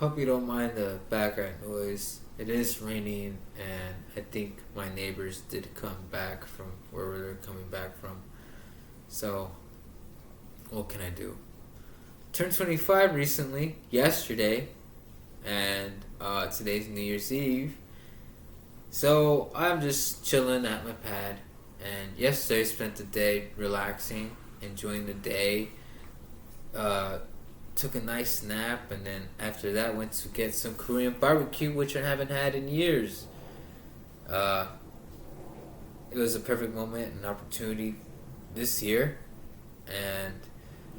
Hope you don't mind the background noise. It is raining, and I think my neighbors did come back from wherever they're coming back from. So, what can I do? Turned 25 recently, yesterday, and today's New Year's Eve. So, I'm just chilling at my pad, and yesterday I spent the day relaxing, enjoying the day. Uh, Took a nice nap, and then after that went to get some Korean barbecue, which I haven't had in years. Uh, it was a perfect moment, an opportunity this year, and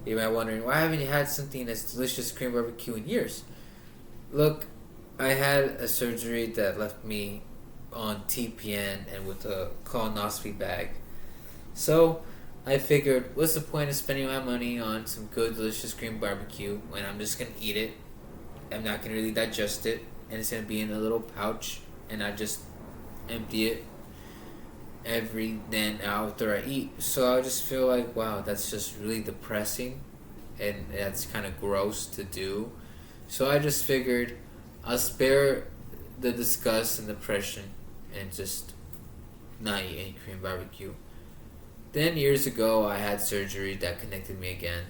you might be wondering, why haven't you had something as delicious Korean barbecue in years? Look, I had a surgery that left me on TPN and with a colonoscopy bag. So I figured, what's the point of spending my money on some good, delicious Korean barbecue when I'm just gonna eat it? I'm not gonna really digest it, and it's gonna be in a little pouch, and I just empty it every then after I eat. So I just feel like, wow, that's just really depressing, and that's kind of gross to do. So I just figured I'll spare the disgust and depression and just not eat any Korean barbecue. Then years ago, I had surgery that connected me again.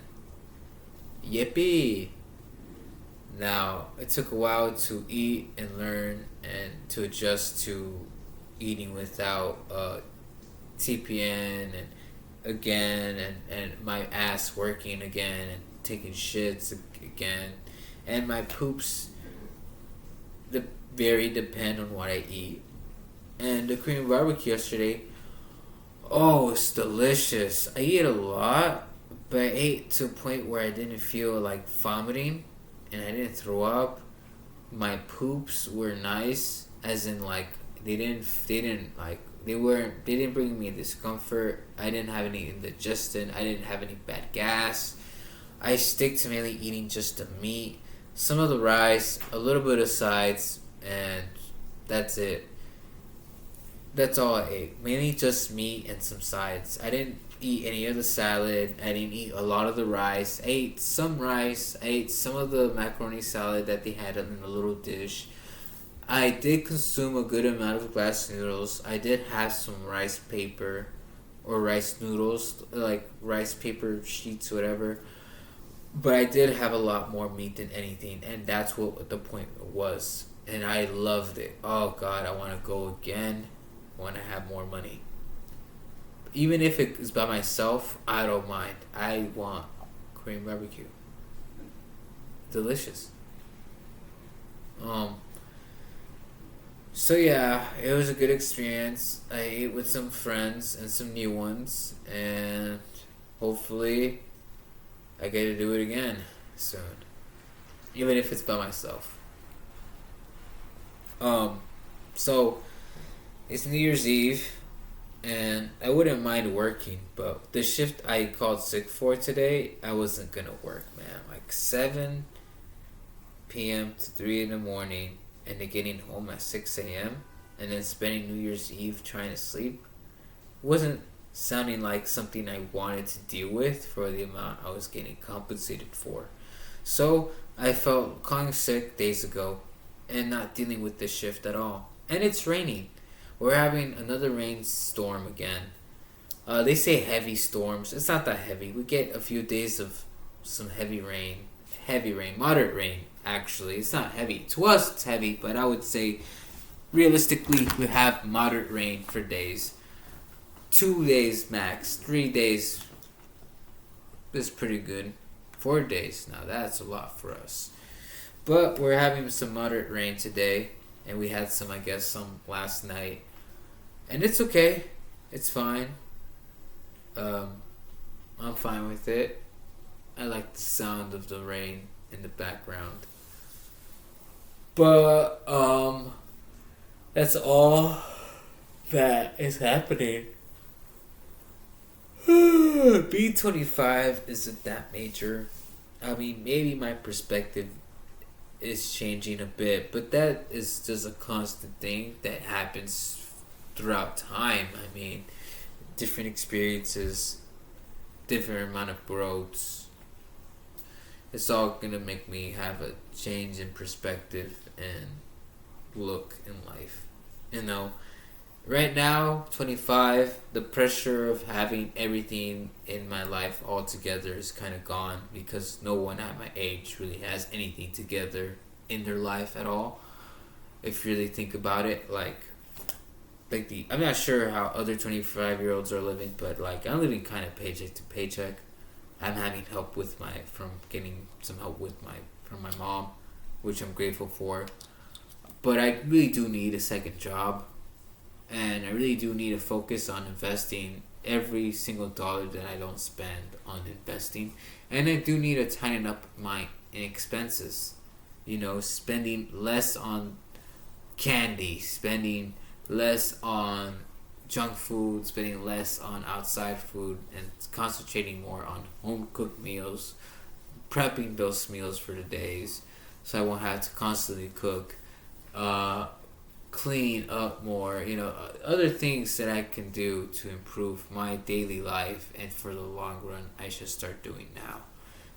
Yippee! Now, it took a while to eat and learn and to adjust to eating without TPN and again, and my ass working again and taking shits again. And my poops very depend on what I eat. And the Korean barbecue yesterday, oh, it's delicious. I ate a lot, but I ate to a point where I didn't feel like vomiting and I didn't throw up. My poops were nice, as in like they didn't bring me discomfort. I didn't have any indigestion. I didn't have any bad gas. I stick to mainly eating just the meat, some of the rice, a little bit of sides, and that's it. That's all I ate. Mainly just meat and some sides. I didn't eat any of the salad. I didn't eat a lot of the rice. I ate some rice. I ate some of the macaroni salad that they had in a little dish. I did consume a good amount of glass noodles. I did have some rice paper or rice noodles, like rice paper sheets, whatever. But I did have a lot more meat than anything, and that's what the point was. And I loved it. Oh God, I want to go again. I want to have more money. Even if it is by myself, I don't mind. I want Korean barbecue. Delicious. So yeah, it was a good experience. I ate with some friends and some new ones, and hopefully I get to do it again soon. Even if it's by myself. So it's New Year's Eve, and I wouldn't mind working, but the shift I called sick for today, I wasn't gonna work, man. Like 7 p.m. to 3 in the morning, and then getting home at 6 a.m., and then spending New Year's Eve trying to sleep, wasn't sounding like something I wanted to deal with for the amount I was getting compensated for. So I felt calling sick days ago and not dealing with this shift at all. And it's raining. We're having another rainstorm again. They say heavy storms. It's not that heavy. We get a few days of some heavy rain. Moderate rain, actually. It's not heavy. To us, it's heavy, but I would say realistically, we have moderate rain for days. 2 days max. 3 days is pretty good. 4 days, now that's a lot for us. But we're having some moderate rain today, and we had some, I guess, some last night. And it's okay. It's fine. I'm fine with it. I like the sound of the rain in the background. But, that's all that is happening. B25 isn't that major. I mean, maybe my perspective is changing a bit, but that is just a constant thing that happens throughout time. I mean, different experiences, different amount of growths, it's all gonna make me have a change in perspective and look in life. You know, right now, 25, the pressure of having everything in my life all together is kind of gone because no one at my age really has anything together in their life at all. If you really think about it, I'm not sure how other 25-year-olds are living, but like I'm living kind of paycheck to paycheck. I'm having help with getting some help from my mom, which I'm grateful for. But I really do need a second job, and I really do need to focus on investing every single dollar that I don't spend on investing, and I do need to tighten up my expenses. You know, spending less on candy, spending less on junk food, spending less on outside food, and concentrating more on home cooked meals, prepping those meals for the days so I won't have to constantly cook, clean up more, other things that I can do to improve my daily life and for the long run I should start doing now.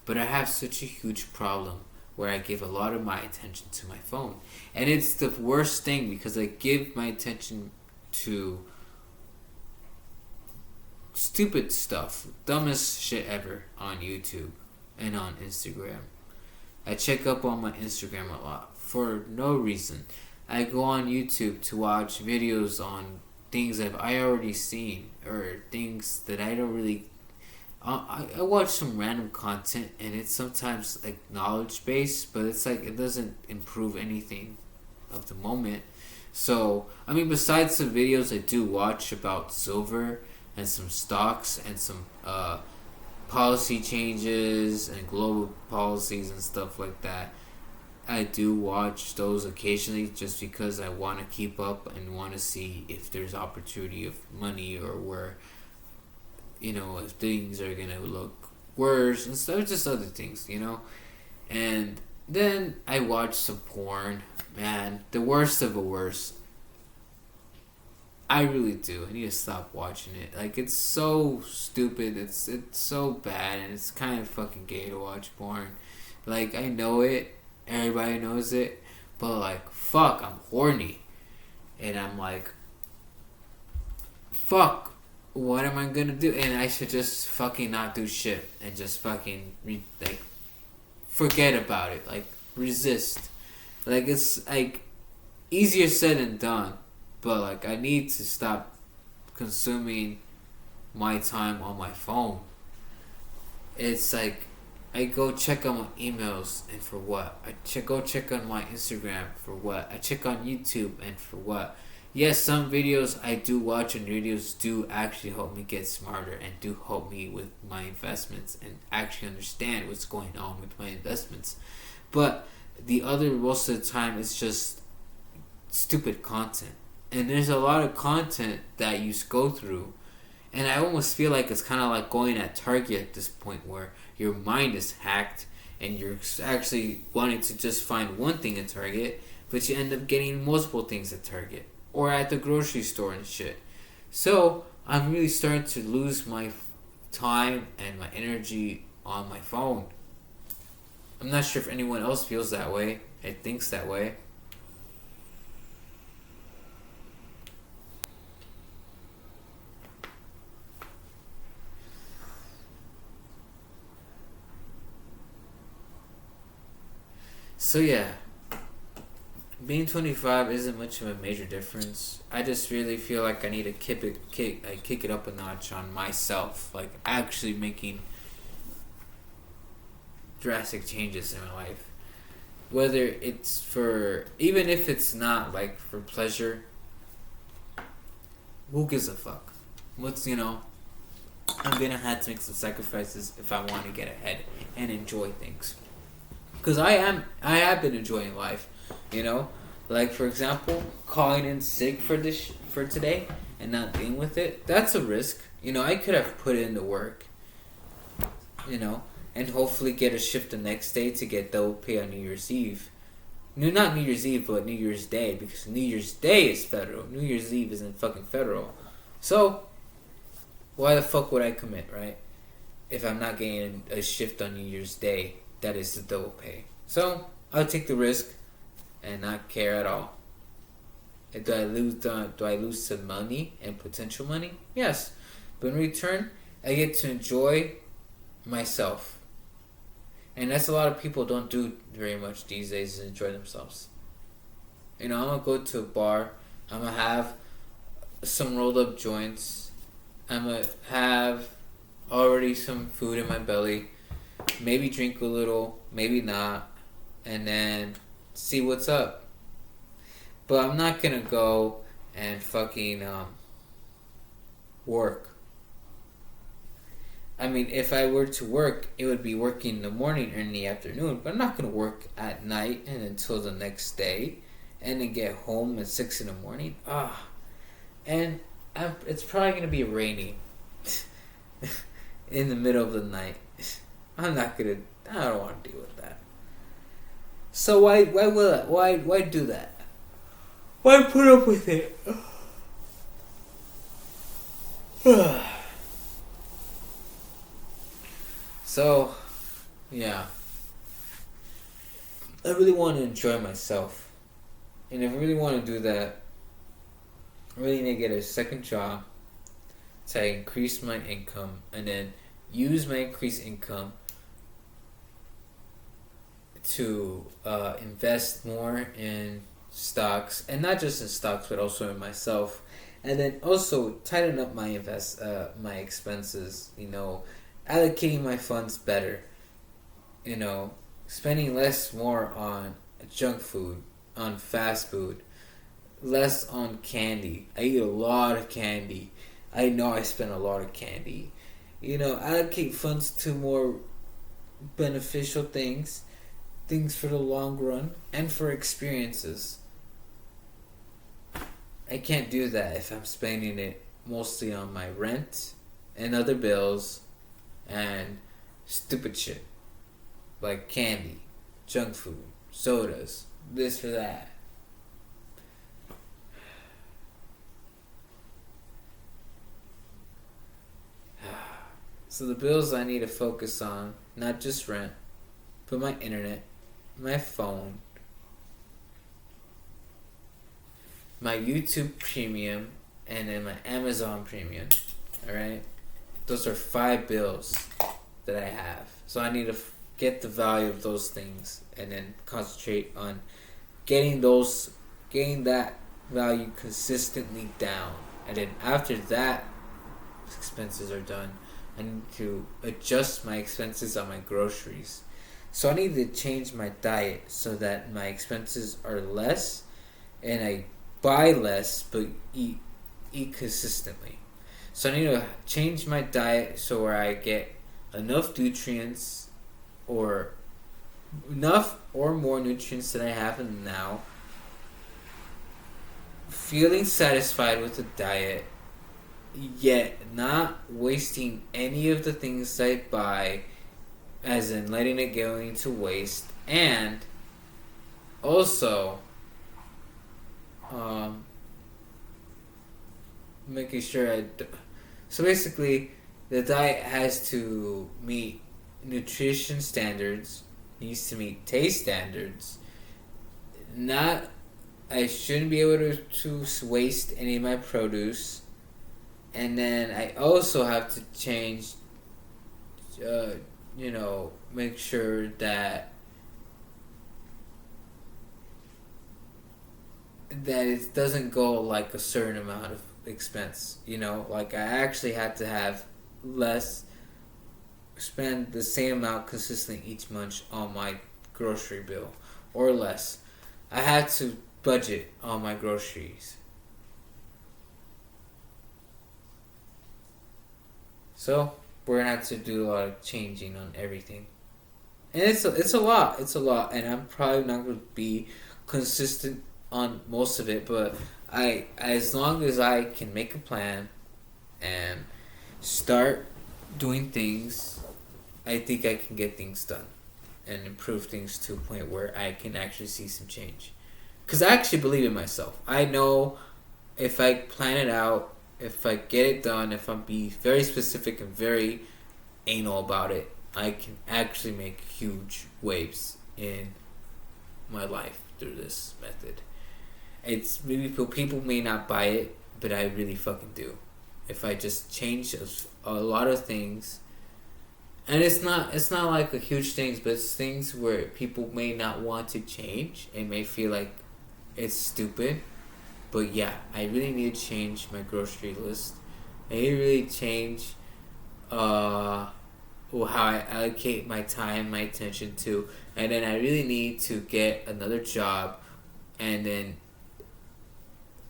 But I have such a huge problem where I give a lot of my attention to my phone. And it's the worst thing because I give my attention to stupid stuff, dumbest shit ever on YouTube and on Instagram. I check up on my Instagram a lot for no reason. I go on YouTube to watch videos on things that I already seen or things that I don't really. I watch some random content and it's sometimes like knowledge based, but it's like it doesn't improve anything of the moment. So I mean, besides the videos I do watch about silver and some stocks and some policy changes and global policies and stuff like that, I do watch those occasionally just because I want to keep up and want to see if there's opportunity of money or where, if things are going to look worse and stuff, just other things, And then I watch some porn. Man, the worst of the worst. I really do. I need to stop watching it. Like, it's so stupid. It's so bad, and it's kind of fucking gay to watch porn. Like, I know it. Everybody knows it. But, like, fuck, I'm horny. And I'm like, fuck, what am I gonna do? And I should just fucking not do shit. And just fucking, forget about it. Like, resist. Like, it's, like, easier said than done. But, like, I need to stop consuming my time on my phone. It's like, I go check on my emails, and for what? Go check on my Instagram, for what? I check on YouTube, and for what? Yes, some videos I do watch, and videos do actually help me get smarter, and do help me with my investments, and actually understand what's going on with my investments. But the other, most of the time, it's just stupid content. And there's a lot of content that you go through, and I almost feel like it's kind of like going at Target at this point where your mind is hacked and you're actually wanting to just find one thing at Target, but you end up getting multiple things at Target or at the grocery store and shit. So I'm really starting to lose my time and my energy on my phone. I'm not sure if anyone else feels that way or thinks that way. So yeah, being 25 isn't much of a major difference. I just really feel like I need to kick it up a notch on myself, like actually making drastic changes in my life. Whether it's even if it's not like for pleasure, who gives a fuck? I'm gonna have to make some sacrifices if I want to get ahead and enjoy things. Because I have been enjoying life, Like, for example, calling in sick for today and not dealing with it, that's a risk. I could have put in the work, and hopefully get a shift the next day to get double pay on New Year's Eve. No, not New Year's Eve, but New Year's Day, because New Year's Day is federal. New Year's Eve isn't fucking federal. So, why the fuck would I commit, right? If I'm not getting a shift on New Year's Day that is the double pay. So I'll take the risk and not care at all. Do I lose? Do I lose some money and potential money? Yes, but in return, I get to enjoy myself, and that's a lot of people don't do very much these days. Is enjoy themselves. I'm gonna go to a bar. I'm gonna have some rolled up joints. I'm gonna have already some food in my belly. Maybe drink a little, maybe not, and then see what's up. But I'm not gonna go and fucking work. I mean, if I were to work, it would be working in the morning or in the afternoon. But I'm not gonna work at night and until the next day, and then get home at 6 in the morning. And it's probably gonna be raining in the middle of the night. I don't want to deal with that. So why do that? Why put up with it? So, yeah. I really want to enjoy myself. And if I really want to do that, I really need to get a second job to increase my income and then use my increased income to invest more in stocks, and not just in stocks but also in myself, and then also tighten up my my expenses, allocating my funds better, spending more on junk food, on fast food, less on candy. I eat a lot of candy. I know I spend a lot of candy. Allocate funds to more beneficial things for the long run, and for experiences. I can't do that if I'm spending it mostly on my rent and other bills and stupid shit like candy, junk food, sodas, this or that. So the bills I need to focus on, not just rent, but my internet, my phone, my YouTube Premium, and then my Amazon Premium. Alright? Those are 5 bills that I have. So I need to get the value of those things and then concentrate on getting that value consistently down. And then after that expenses are done, I need to adjust my expenses on my groceries. So I need to change my diet so that my expenses are less and I buy less but eat consistently. So I need to change my diet so where I get enough nutrients or more nutrients than I have now. Feeling satisfied with the diet, yet not wasting any of the things I buy, as in letting it go into waste, and also making sure so basically the diet has to meet nutrition standards, needs to meet taste standards. I shouldn't be able to waste any of my produce. And then I also have to change, make sure that it doesn't go like a certain amount of expense. Like I actually had to have spend the same amount consistently each month on my grocery bill, or less. I had to budget on my groceries. So we're gonna have to do a lot of changing on everything, and it's a lot, and I'm probably not gonna be consistent on most of it, but as long as I can make a plan and start doing things, I think I can get things done and improve things to a point where I can actually see some change. Because I actually believe in myself. I know if I plan it out, if I get it done, if I be very specific and very anal about it, I can actually make huge waves in my life through this method. It's maybe people may not buy it, but I really fucking do. If I just change a lot of things, and it's not like a huge things, but it's things where people may not want to change and may feel like it's stupid. But yeah, I really need to change my grocery list. I need to really change how I allocate my time, my attention to, and then I really need to get another job, and then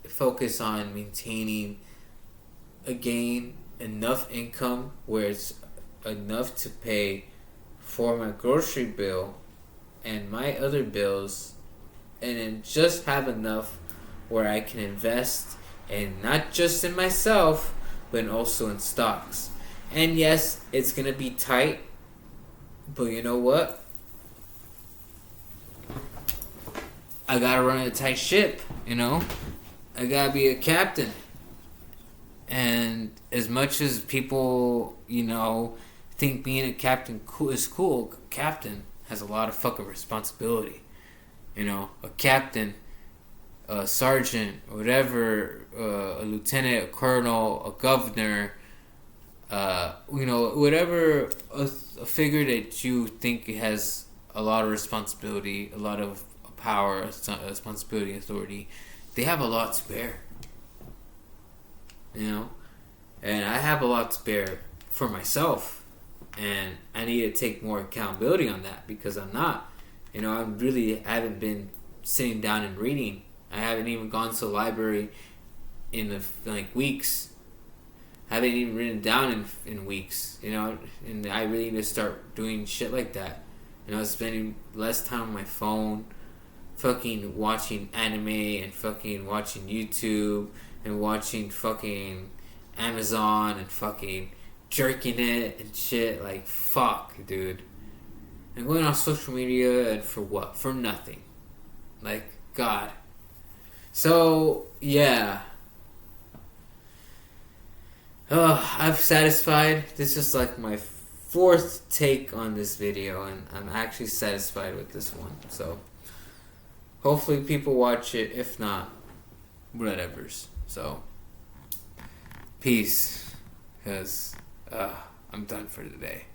focus on maintaining again enough income where it's enough to pay for my grocery bill and my other bills, and then just have enough where I can invest in not just in myself but also in stocks. And yes, it's gonna be tight, but you know what? I gotta run a tight ship, you know? I gotta be a captain. And as much as people, think being a captain is cool, captain has a lot of fucking responsibility. A captain, a sergeant, whatever, a lieutenant, a colonel, a governor, whatever a figure that you think has a lot of responsibility, a lot of power, responsibility, authority, they have a lot to bear. And I have a lot to bear for myself, and I need to take more accountability on that, because I'm not. I haven't been sitting down and reading. I haven't even gone to the library in weeks. I haven't even written down in weeks, and I really need to start doing shit like that. Spending less time on my phone, fucking watching anime and fucking watching YouTube and watching fucking Amazon and fucking jerking it and shit. Like, fuck, dude. And going on social media, and for what? For nothing. Like, God. So, yeah. I'm satisfied. This is like my fourth take on this video, and I'm actually satisfied with this one. So, hopefully people watch it. If not, whatever's. So, peace. Because I'm done for today.